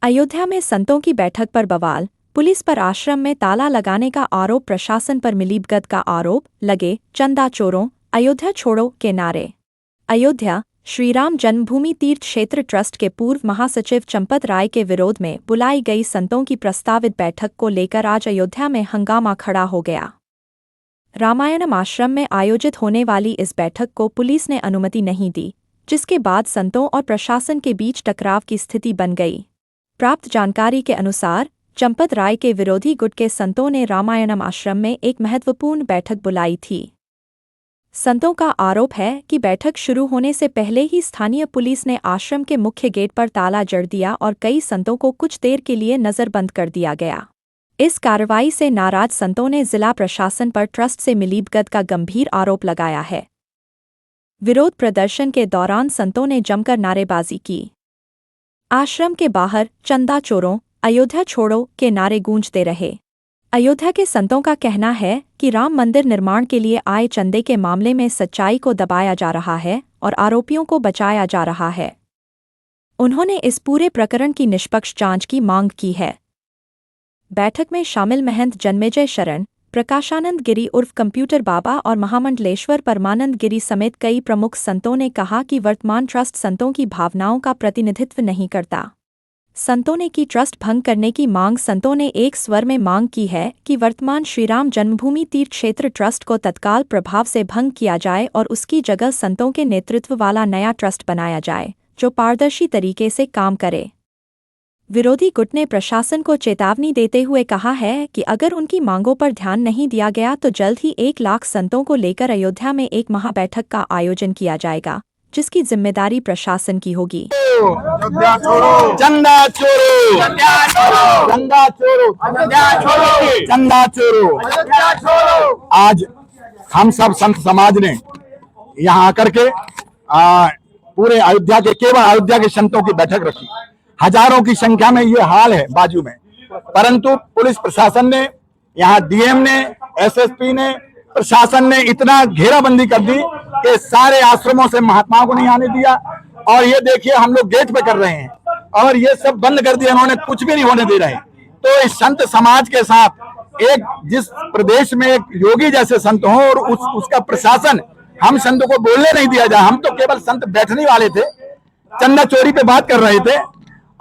अयोध्या में संतों की बैठक पर बवाल, पुलिस पर आश्रम में ताला लगाने का आरोप, प्रशासन पर मिलीभगत का आरोप, लगे चंदा चोरों, अयोध्या छोड़ो के नारे। अयोध्या श्रीराम जन्मभूमि तीर्थ क्षेत्र ट्रस्ट के पूर्व महासचिव चंपत राय के विरोध में बुलाई गई संतों की प्रस्तावित बैठक को लेकर आज अयोध्या में हंगामा खड़ा हो गया। रामायणम आश्रम में आयोजित होने वाली इस बैठक को पुलिस ने अनुमति नहीं दी, जिसके बाद संतों और प्रशासन के बीच टकराव की स्थिति बन गई। प्राप्त जानकारी के अनुसार चंपत राय के विरोधी गुट के संतों ने रामायणम आश्रम में एक महत्वपूर्ण बैठक बुलाई थी। संतों का आरोप है कि बैठक शुरू होने से पहले ही स्थानीय पुलिस ने आश्रम के मुख्य गेट पर ताला जड़ दिया और कई संतों को कुछ देर के लिए नजरबंद कर दिया गया। इस कार्रवाई से नाराज संतों ने जिला प्रशासन पर ट्रस्ट से मिलीभगत का गंभीर आरोप लगाया है। विरोध प्रदर्शन के दौरान संतों ने जमकर नारेबाजी की। आश्रम के बाहर चंदा चोरों, अयोध्या छोड़ो के नारे गूंजते रहे। अयोध्या के संतों का कहना है कि राम मंदिर निर्माण के लिए आए चंदे के मामले में सच्चाई को दबाया जा रहा है और आरोपियों को बचाया जा रहा है। उन्होंने इस पूरे प्रकरण की निष्पक्ष जांच की मांग की है। बैठक में शामिल महंत जन्मेजय शरण, प्रकाशानंद गिरी उर्फ कंप्यूटर बाबा और महामंडलेश्वर परमानंद गिरी समेत कई प्रमुख संतों ने कहा कि वर्तमान ट्रस्ट संतों की भावनाओं का प्रतिनिधित्व नहीं करता। संतों ने की ट्रस्ट भंग करने की मांग। संतों ने एक स्वर में मांग की है कि वर्तमान श्रीराम जन्मभूमि तीर्थ क्षेत्र ट्रस्ट को तत्काल प्रभाव से भंग किया जाए और उसकी जगह संतों के नेतृत्व वाला नया ट्रस्ट बनाया जाए, जो पारदर्शी तरीके से काम करे। विरोधी गुट ने प्रशासन को चेतावनी देते हुए कहा है कि अगर उनकी मांगों पर ध्यान नहीं दिया गया तो जल्द ही 1 लाख संतों को लेकर अयोध्या में एक महाबैठक का आयोजन किया जाएगा, जिसकी जिम्मेदारी प्रशासन की होगी। चंदा चोरो, चंदा चोरो, चंदा चोरो। आज हम सब संत समाज ने यहाँ आकर के पूरे अयोध्या के, केवल अयोध्या के संतों की बैठक रखी। हजारों की संख्या में ये हाल है बाजू में, परंतु पुलिस प्रशासन ने, यहाँ डीएम ने, एसएसपी ने, प्रशासन ने इतना घेराबंदी कर दी कि सारे आश्रमों से महात्माओं को नहीं आने दिया। और ये देखिए हम लोग गेट पे कर रहे हैं और ये सब बंद कर दिया, उन्होंने कुछ भी नहीं होने दे रहे। तो इस संत समाज के साथ एक, जिस प्रदेश में एक योगी जैसे संत हो और उसका प्रशासन हम संतों को बोलने नहीं दिया जाए। हम तो केवल संत बैठने वाले थे, चंदा चोरी पे बात कर रहे थे।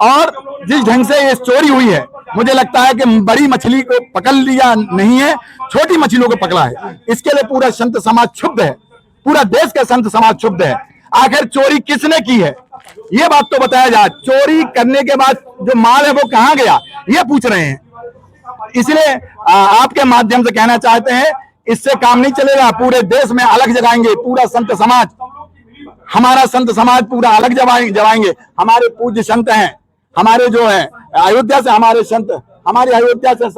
और जिस ढंग से ये चोरी हुई है, मुझे लगता है कि बड़ी मछली को पकड़ लिया नहीं है, छोटी मछलियों को पकड़ा है। इसके लिए पूरा संत समाज क्षुब्ध है, पूरा देश का संत समाज क्षुब्ध है। आखिर चोरी किसने की है, ये बात तो बताया जाए। चोरी करने के बाद जो माल है वो कहाँ गया, ये पूछ रहे हैं। इसलिए आपके माध्यम से कहना चाहते हैं, इससे काम नहीं चलेगा। पूरे देश में अलग जगाएंगे पूरा संत समाज, हमारा संत समाज पूरा अलग जगाएंगे। हमारे पूज्य संत हैं, हमारे जो है अयोध्या से हमारे संत, हमारे अयोध्या से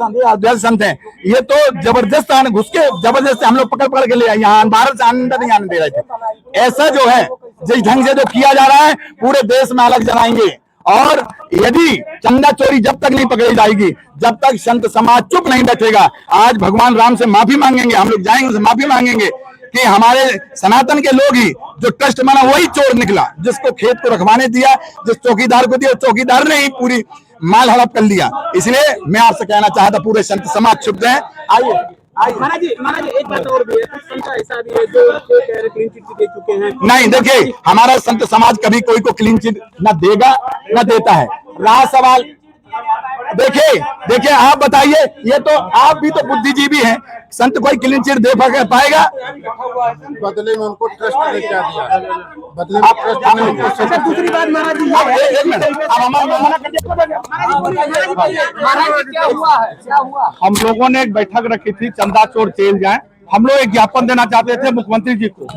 संत हैं। ये तो जबरदस्त घुस के जबरदस्त हम लोग पकड़ के ले आए, यहाँ भारत से अंदर नहीं आने दे रहे थे। ऐसा जो है जिस ढंग से जो किया जा रहा है, पूरे देश में अलग जलाएंगे। और यदि चंदा चोरी जब तक नहीं पकड़ी जाएगी, जब तक संत समाज चुप नहीं बैठेगा, आज भगवान राम से माफी मांगेंगे, हम लोग जाएंगे से माफी मांगेंगे कि हमारे सनातन के लोग ही, जो ट्रस्ट बना वही चोर निकला, जिसको खेत को रखवाने दिया, जिस चौकीदार को दिया, चौकीदार ने ही पूरी माल हड़प कर लिया। इसलिए मैं आपसे कहना चाहता, पूरे संत समाज क्षुब्ध है। आइए महाराज जी, एक बात और भी है, कुछ संत ऐसा भी है जो क्लीन चिट दे चुके हैं। नहीं, देखिए हमारा संत समाज कभी कोई को क्लीन चिट न देगा न देता है। रहा सवाल, देखिए आप बताइए, ये तो आप भी तो बुद्धिजीवी हैं, संत कोई क्लीन चिट दे पाएगा? बदले में उनको ट्रस्ट ने क्या दिया, बदले में ट्रस्ट ने उनको। दूसरी बात महाराज जी, एक मिनट, क्या हुआ? हम लोगों ने एक बैठक रखी थी, चंदा चोर जेल जाए। हम लोग एक ज्ञापन देना चाहते थे मुख्यमंत्री जी को।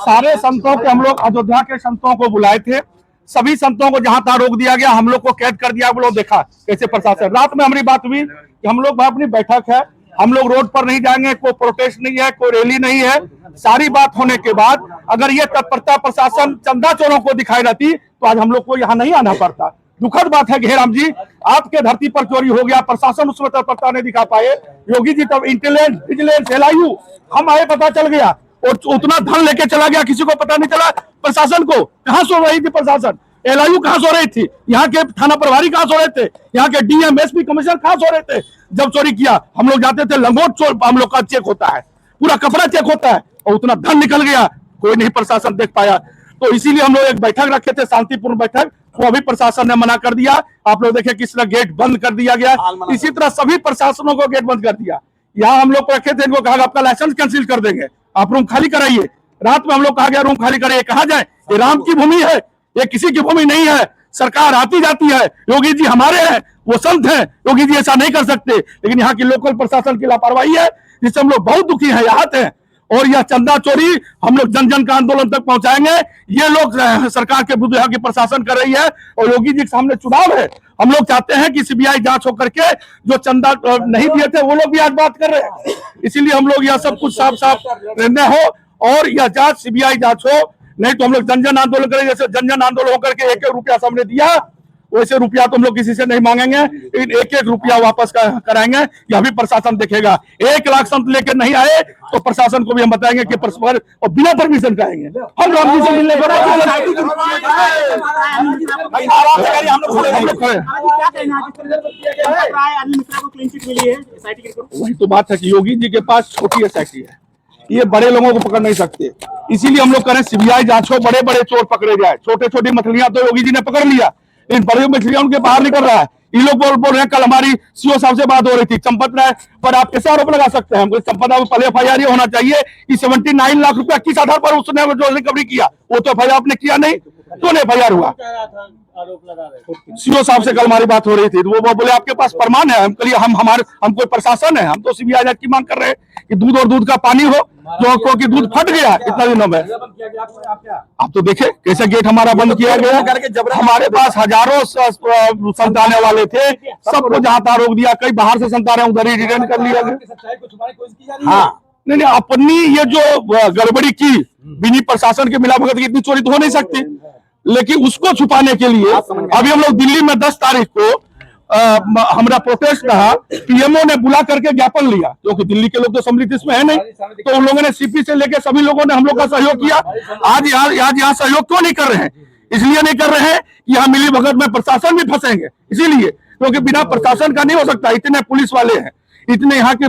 सारे संतों के, हम लोग अयोध्या के संतों को बुलाए थे, सभी संतों को जहां तहां रोक दिया गया, हम लोग को कैद कर दिया। वो लोग देखा कैसे प्रशासन। रात में हमारी बात हुई कि हम लोग अपनी बैठक है, हम लोग रोड पर नहीं जाएंगे, कोई प्रोटेस्ट नहीं है, कोई रैली नहीं है। सारी बात होने के बाद अगर ये तत्परता प्रशासन चंदा चोरों को दिखाई देती तो आज हम लोग को यहाँ नहीं आना पड़ता। दुखद बात है घेराम जी, आपके धरती पर चोरी हो गया, प्रशासन उसमें तत्परता नहीं दिखा पाए। योगी जी तब इंटेलिजेंस, विजिलेंस, LIU हम आए, पता चल गया और उतना धन लेके चला गया, किसी को पता नहीं चला। प्रशासन को कहाँ सो रही थी प्रशासन? LIU कहाँ सो रही थी, यहाँ के थाना प्रभारी कहाँ सो रहे थे, यहाँ के DM SP कमिश्नर कहाँ सो रहे थे जब चोरी किया। हम लोग जाते थे, लंगोट चोर हम लोग का चेक होता है, पूरा कपड़ा चेक होता है, और उतना धन निकल गया, कोई नहीं प्रशासन देख पाया। तो इसीलिए हम लोग एक बैठक रखे थे, शांतिपूर्ण बैठक, वो भी प्रशासन ने मना कर दिया। आप लोग देखे किस तरह गेट बंद कर दिया गया, इसी तरह सभी प्रशासनों को गेट बंद कर दिया। यहाँ हम लोग रखे थे, इनको कहा आपका लाइसेंस कैंसिल कर देंगे, आप रूम खाली कराइए। रात में हम लोग कहा गया रूम खाली कराइए, कहा जाए ये राम की भूमि है, ये किसी की भूमि नहीं है। सरकार आती जाती है, योगी जी हमारे हैं, वो संत हैं, योगी जी ऐसा नहीं कर सकते। लेकिन यहाँ की लोकल प्रशासन की लापरवाही है, जिससे हम लोग बहुत दुखी हैं, आहत हैं। और यह चंदा चोरी हम लोग जन जन का आंदोलन तक पहुंचाएंगे। ये लोग सरकार के विरुद्ध यहाँ की प्रशासन कर रही है, और योगी जी के सामने चुनाव है। हम लोग चाहते हैं कि CBI जांच होकर के जो चंदा नहीं दिए थे वो लोग भी आज बात कर रहे हैं। इसीलिए हम लोग यह सब कुछ साफ साफ निर्णय हो और यह जांच CBI जांच हो, नहीं तो हम लोग जन जन आंदोलन करेंगे। जैसे जन जन आंदोलन होकर के 1-1 रुपया सबने दिया, वैसे रुपया तो हम लोग किसी से नहीं मांगेंगे, लेकिन 1-1 रुपया वापस कराएंगे, यह भी प्रशासन देखेगा। 1 लाख संत लेकर नहीं आए तो प्रशासन को भी हम बताएंगे कि परस्पर और बिना परमिशन का आएंगे। हम लोग से मिलने वही तो बात है कि योगी जी के पास छोटी SIT है, ये बड़े लोगों को पकड़ नहीं सकते। इसीलिए हम लोग करें CBI जांच हो, बड़े बड़े चोर पकड़े जाए। छोटे छोटी मछलियां तो योगी जी ने पकड़ लिया, इन बड़ी मछलियां उनके बाहर निकल रहा है। ये लोग बोल रहे हैं, कल हमारी CO साहब से बात हो रही थी, चंपत राय पर आप कैसे आरोप लगा सकते हैं? चंपत राय पहले FIR ये होना चाहिए कि 79 लाख रुपया किस आधार पर उसने जो रिकवरी किया, वो तो FIR आपने किया नहीं, क्यों नहीं FIR हुआ? CO साहब से कल हमारी बात हो रही थी, तो वो बोले आपके पास प्रमाण है? हम कोई प्रशासन है? हम तो CBI जांच की मांग कर रहे हैं कि दूध और दूध का पानी हो, जो कि दूध फट गया इतना दिनों में। आप तो देखे कैसे गेट हमारा बंद किया गया। हमारे पास हजारों संत आने वाले थे, सबको जहां तहां रोक दिया। कई बाहर से संत आ रहे हैं, उधर ही रिटर्न कर लिया गया। हाँ, नहीं अपनी ये जो गड़बड़ी की बिनी प्रशासन के मिलाभगत की इतनी चोरी तो हो नहीं सकती, लेकिन उसको छुपाने के लिए अभी हम लोग दिल्ली में 10 तारीख को हमारा प्रोटेस्ट रहा। PMO ने बुला करके ज्ञापन लिया, क्योंकि दिल्ली के लोग तो सम्मिलित इसमें है नहीं, तो उन लोगों ने CP से लेकर सभी लोगों ने हम लोग का सहयोग किया। आज यहाँ सहयोग क्यों नहीं कर रहे हैं? इसलिए नहीं कर रहे हैं कि यहाँ मिली भगत में प्रशासन भी फंसेंगे, इसीलिए, क्योंकि बिना प्रशासन का नहीं हो सकता। इतने पुलिस वाले हैं, इतने यहाँ के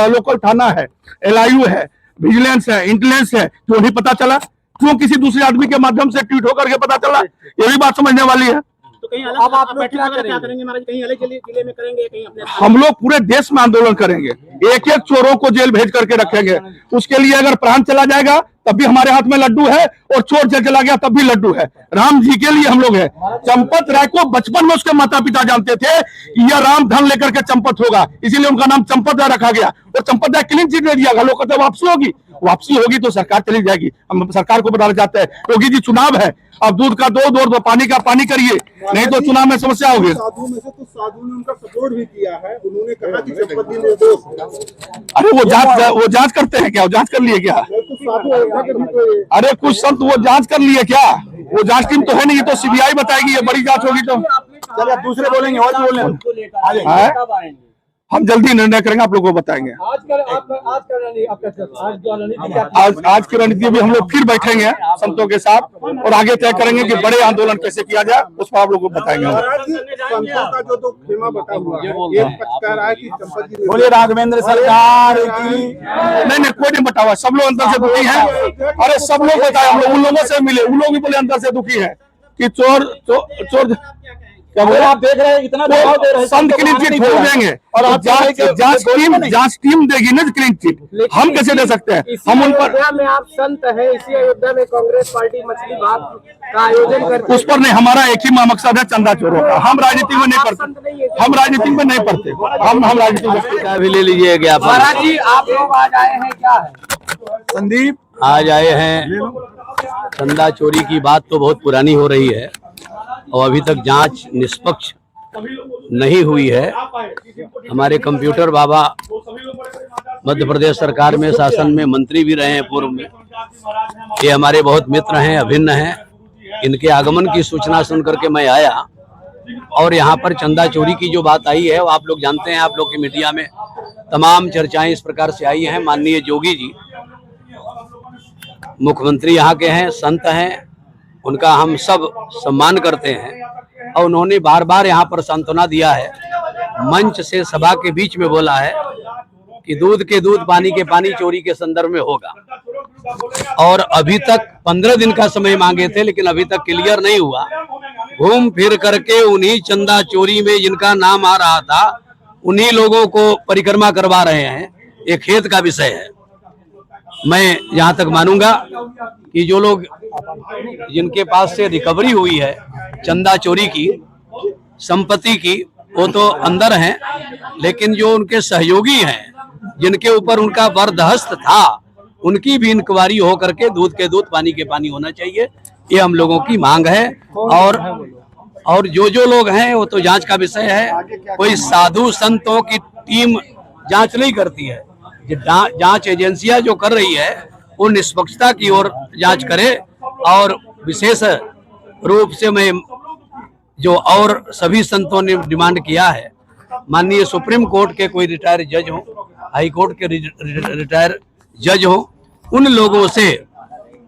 लोकल थाना है, LIU है, विजिलेंस है, इंटेलिजेंस है, क्यों नहीं पता चला? क्यों किसी दूसरे आदमी के माध्यम से ट्वीट होकर के पता चला? ये भी बात समझने वाली है। तो कहीं अलग अब आप लोग क्या करेंगे महाराज? कहीं अलग जिले में करेंगे, कहीं अपने? हम लोग पूरे देश में आंदोलन करेंगे, 1-1 चोरों को जेल भेज करके रखेंगे। उसके लिए अगर प्राण चला जाएगा तब भी हमारे हाथ में लड्डू है, और चोर जेल चला गया तब भी लड्डू है। राम जी के लिए हम लोग हैं। चंपत राय को बचपन में उसके माता पिता जानते थे कि यह राम धन लेकर के चंपत होगा, इसीलिए उनका नाम चंपत राय रखा गया। और चंपत राय क्लीन चिट दे दिया, लोग कहते वापसी होगी, वापसी होगी तो सरकार चली जाएगी। हम सरकार को बताना चाहते हैं, योगी जी चुनाव है, अब दूध का दूध और पानी का पानी करिए, नहीं तो चुनाव में समस्या होगी। साधु में से कुछ साधु ने उनका सपोर्ट भी किया है, उन्होंने कहा कि चंपत जी निर्दोष। अरे वो जांच करते हैं क्या? वो जांच कर लिए क्या? अरे कुछ संत वो जांच कर लिए क्या? वो जांच टीम तो है नहीं, तो CBI बताएगी, ये बड़ी जांच होगी तो। चलिए दूसरे बोलेंगे और बोलेंगे, हम जल्दी निर्णय करेंगे, आप लोगों को बताएंगे। आज की रणनीति भी हम लोग फिर बैठेंगे संतों के साथ, और आगे तय करेंगे कि बड़े आंदोलन कैसे किया जाए, उस पर आप लोगों को बताएंगे। संतों का जो खेमा बटा हुआ है, एक पक्ष कह रहा है कि चंपत जी बोलिए राघवेंद्र सरकार की। नहीं कोई नहीं बटा हुआ, सब लोग अंदर से दुखी हैं। अरे सब लोग बताए, हम लोग उन लोगों से मिले, उन लोग भी बोले अंदर से दुखी है कि चोर क्या बोले? आप देख रहे हैं इतना दबाव दे रहे हैं, संत क्लीन चिट छोड़ देंगे, और आप जांच टीम देगी ना क्लीन चिट, हम कैसे दे सकते हैं? हम उन पर में आप संत है, इसी अयोध्या में कांग्रेस पार्टी मछली भाग का आयोजन करती है। उस पर नहीं, हमारा एक ही मकसद है चंदा चोरों का। हम राजनीति में नहीं पढ़ते, हम राजनीति में नहीं पढ़ते, हम राजनीति में भी ले लीजिए ज्ञापन। महाराज जी आप लोग आज आए हैं, क्या है? संदीप आज आए हैं, चंदा चोरी की बात तो बहुत पुरानी हो रही है और अभी तक जांच निष्पक्ष नहीं हुई है। हमारे कंप्यूटर बाबा मध्य प्रदेश सरकार में शासन में मंत्री भी रहे हैं पूर्व में। ये हमारे बहुत मित्र हैं, अभिन्न हैं। इनके आगमन की सूचना सुन करके मैं आया, और यहाँ पर चंदा चोरी की जो बात आई है वो आप लोग जानते हैं, आप लोग की मीडिया में तमाम चर्चाएं इस प्रकार से आई हैं। माननीय योगी जी मुख्यमंत्री यहाँ के हैं, संत हैं, उनका हम सब सम्मान करते हैं और उन्होंने बार बार यहाँ पर सांत्वना दिया है, मंच से सभा के बीच में बोला है कि दूध के दूध पानी के पानी चोरी के संदर्भ में होगा। और अभी तक 15 दिन का समय मांगे थे, लेकिन अभी तक क्लियर नहीं हुआ। घूम फिर करके उन्हीं चंदा चोरी में जिनका नाम आ रहा था उन्हीं लोगों को परिक्रमा करवा रहे हैं। ये खेत का विषय है। मैं जहां तक मानूंगा कि जो लोग जिनके पास से रिकवरी हुई है चंदा चोरी की, संपत्ति की, वो तो अंदर हैं, लेकिन जो उनके सहयोगी हैं जिनके ऊपर उनका बर्दहस्त था, उनकी भी इंक्वायरी हो करके दूध के दूध पानी के पानी होना चाहिए। ये हम लोगों की मांग है। और जो लोग हैं वो तो जांच का विषय है। कोई साधु संतों की टीम जांच नहीं करती है। जांच एजेंसियां जो कर रही है वो निष्पक्षता की ओर जांच करे। और विशेष रूप से मैं जो और सभी संतों ने डिमांड किया है, माननीय सुप्रीम कोर्ट के कोई रिटायर्ड जज हो, हाई कोर्ट के रिटायर्ड जज हो, उन लोगों से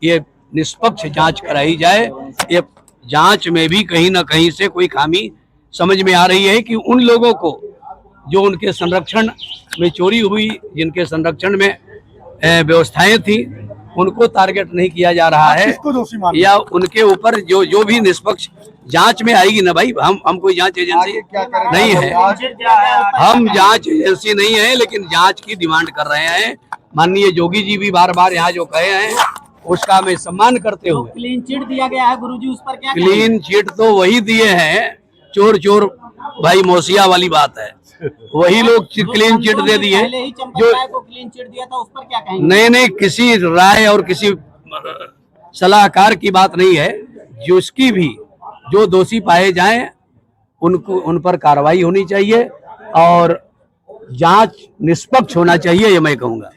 ये निष्पक्ष जांच कराई जाए। ये जांच में भी कहीं ना कहीं से कोई खामी समझ में आ रही है कि उन लोगों को जो उनके संरक्षण में चोरी हुई, जिनके संरक्षण में व्यवस्थाएं थी, उनको टारगेट नहीं किया जा रहा है, या उनके ऊपर जो भी निष्पक्ष जांच में आएगी ना भाई। हम कोई जांच एजेंसी नहीं है, हम जांच एजेंसी नहीं है, लेकिन जांच की डिमांड कर रहे हैं। माननीय जोगी जी भी बार बार यहाँ जो कहे हैं उसका मैं सम्मान करते हुए, क्लीन चिट दिया गया है गुरुजी, उस पर क्या क्लीन चिट तो वही दिए हैं, चोर चोर भाई मौसिया वाली बात है, वही लोग क्लीन चिट दे दिए जो को क्लीन चिट दिया था, उस पर क्या कहेंगे? नहीं, किसी राय और किसी सलाहकार की बात नहीं है। जिसकी भी जो दोषी पाए जाएं उनको उन पर कार्रवाई होनी चाहिए और जांच निष्पक्ष होना चाहिए, ये मैं कहूँगा।